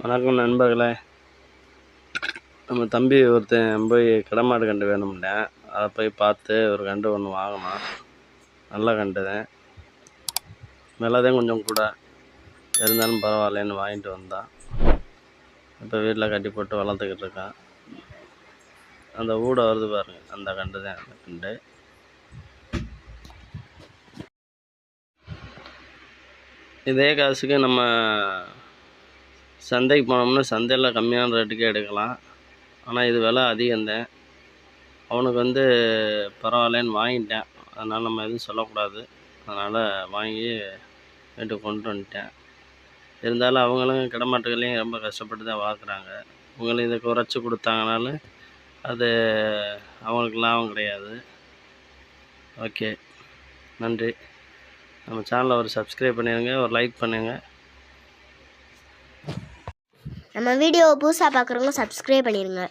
வணக்கம் நண்பர்களே. நம்ம தம்பி ஒருத்தன் போய் கடமாடு கண்டு வேணும்னேன். அதை போய் பார்த்து ஒரு கண்டு ஒன்று வாங்கினான். நல்ல கண்டு தான், விலை தான் கொஞ்சம் கூட இருந்தாலும் பரவாயில்லன்னு வாங்கிட்டு வந்தான். இப்போ வீட்டில் கட்டி போட்டு வளர்த்துக்கிட்டு இருக்கான். அந்த ஊட வருது பாருங்க, அந்த கண்டு தான் அந்த கண்டு. இதே காசுக்கு நம்ம சந்தைக்கு போனோம்னா சந்தையில் கம்மியான ரேட்டுக்கே எடுக்கலாம். ஆனால் இது விலை அதிகம்தான். அவனுக்கு பரவாயில்லன்னு வாங்கிட்டேன். அதனால் நம்ம எதுவும் சொல்லக்கூடாது. அதனால் வாங்கி வீட்டுக்கு கொண்டு வந்துட்டேன். இருந்தாலும் அவங்களும் கிடமாட்டுகளையும் ரொம்ப கஷ்டப்பட்டு தான் வளர்க்குறாங்க. அவங்களும் இதை குறைச்சி கொடுத்தாங்கனாலும் அது அவங்களுக்கு லாபம் கிடையாது. ஓகே, நன்றி. நம்ம சேனலை ஒரு சப்ஸ்கிரைப் பண்ணிடுங்க, ஒரு லைக் பண்ணுங்கள். நம்ம வீடியோவை புதுசாக பார்க்குறவங்க சப்ஸ்கிரைப் பண்ணிடுங்க.